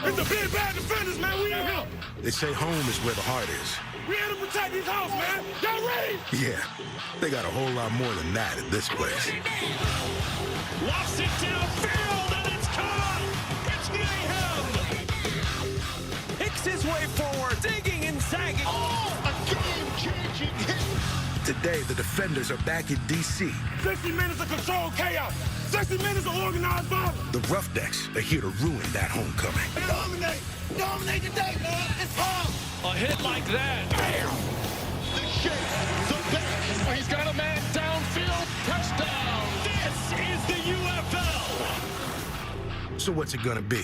It's the big bad defenders, man. We in here. They say home is where the heart is. We here to protect this house, man. Y'all ready? Yeah, they got a whole lot more than that at this place. Lofts it downfield, and it's caught! It's mayhem! Picks his way forward, digging and sagging. Oh, a game-changing hit. Today, the defenders are back in DC. 60 minutes of controlled chaos. 60 minutes of organized violence. The Roughnecks are here to ruin that homecoming. Dominate. Dominate today, man. It's hard. A hit like that. Bam! The shape, the back. He's got a man downfield. Touchdown! This is the UFL! So what's it gonna be?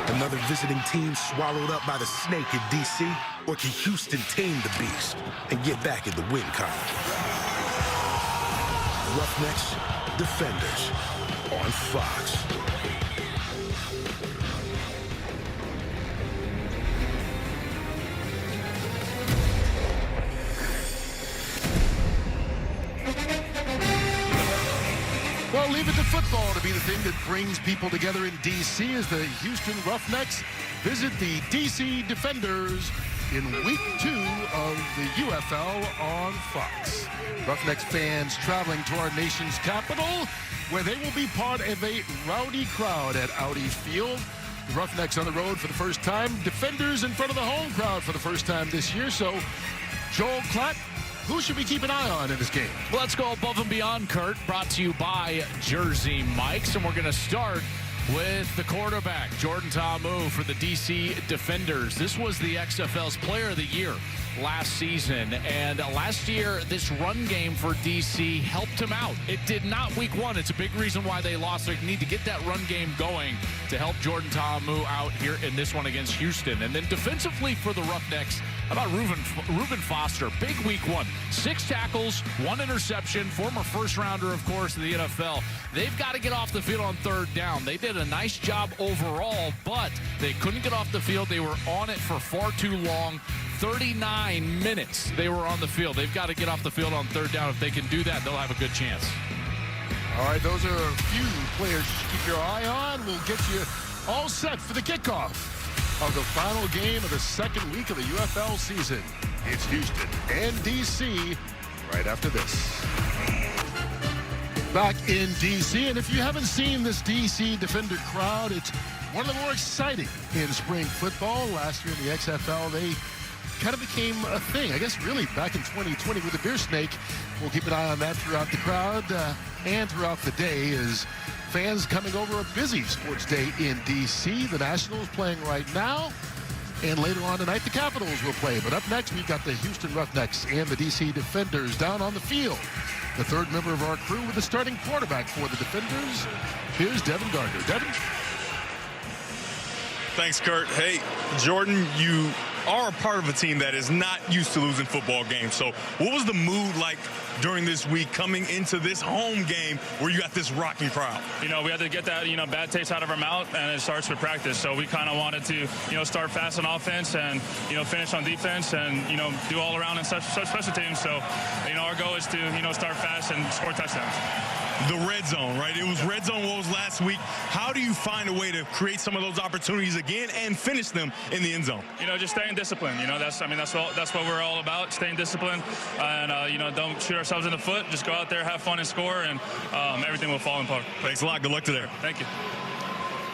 Another visiting team swallowed up by the snake in DC? Or can Houston tame the beast and get back in the win column? Roughnecks, Defenders on Fox. Well, leave it to football to be the thing that brings people together in D.C. as the Houston Roughnecks visit the D.C. Defenders in Week 2 of the UFL on Fox. Roughnecks fans traveling to our nation's capital, where they will be part of a rowdy crowd at Audi Field. The Roughnecks on the road for the first time. Defenders in front of the home crowd for the first time this year. So, Joel Klatt, who should we keep an eye on in this game? Let's go above and beyond, Kurt. Brought to you by Jersey Mike's. And we're going to start with the quarterback, Jordan Ta'amu, for the DC Defenders. This was the XFL's Player of the Year last season. And last year, this run game for DC helped him out. It did not week one. It's a big reason why they lost. They need to get that run game going to help Jordan Ta'amu out here in this one against Houston. And then defensively for the Roughnecks, how about Reuben Foster? Big week one. 6 tackles, 1 interception. Former first rounder, of course, in the NFL. They've got to get off the field on third down. They did a nice job overall, but they couldn't get off the field. They were on it for far too long. 39 minutes they were on the field. They've got to get off the field on third down. If they can do that, they'll have a good chance. All right, those are a few players to keep your eye on. We'll get you all set for the kickoff of the final game of the second week of the UFL season. It's Houston and DC right after this. Back in DC, and if you haven't seen this DC Defender crowd, it's one of the more exciting in spring football. Last year in the XFL, they kind of became a thing, I guess, really back in 2020 with the Beer Snake. We'll keep an eye on that throughout the crowd and throughout the day as fans coming over a busy sports day in DC. The Nationals playing right now, and later on tonight the Capitals will play. But up next, we've got the Houston Roughnecks and the DC Defenders down on the field. The third member of our crew with the starting quarterback for the Defenders. Here's Devin Gardner. Devin? Thanks, Kurt. Hey, Jordan, you are a part of a team that is not used to losing football games. So what was the mood like during this week coming into this home game where you got this rocking crowd? You know, we had to get that, bad taste out of our mouth, and it starts with practice. So we kind of wanted to, start fast on offense and, finish on defense and, do all around in such special teams. So, our goal is to, start fast and score touchdowns. The red zone, right? It was red zone woes last week. How do you find a way to create some of those opportunities again and finish them in the end zone? Just staying disciplined. That's what we're all about, staying disciplined, and don't shoot ourselves in the foot. Just go out there, have fun, and score, and everything will fall in place. Thanks a lot. Good luck today. Thank you.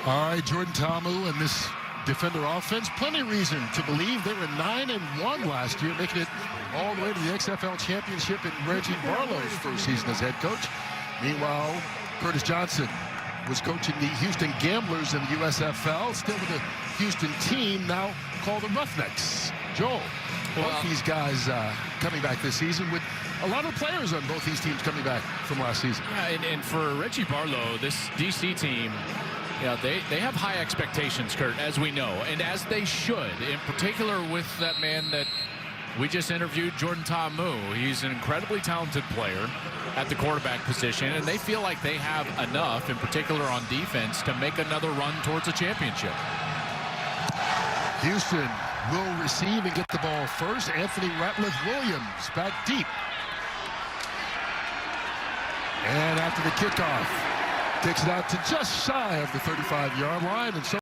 All right, Jordan Ta'amu and this Defender offense, plenty of reason to believe they were 9-1 last year, making it all the way to the XFL championship in Reggie Barlow's first season as head coach. Meanwhile, Curtis Johnson was coaching the Houston Gamblers in the USFL, still with the Houston team, now called the Roughnecks. Joel, both these guys coming back this season with a lot of players on both these teams coming back from last season. Yeah, and for Reggie Barlow, this DC team, they have high expectations, Kurt, as we know, and as they should, in particular with that man that we just interviewed, Jordan Ta'amu. He's an incredibly talented player at the quarterback position, and they feel like they have enough, in particular on defense, to make another run towards a championship. Houston will receive and get the ball first. Anthony Ratliff-Williams back deep. And after the kickoff, Takes it out to just shy of the 35-yard line, and so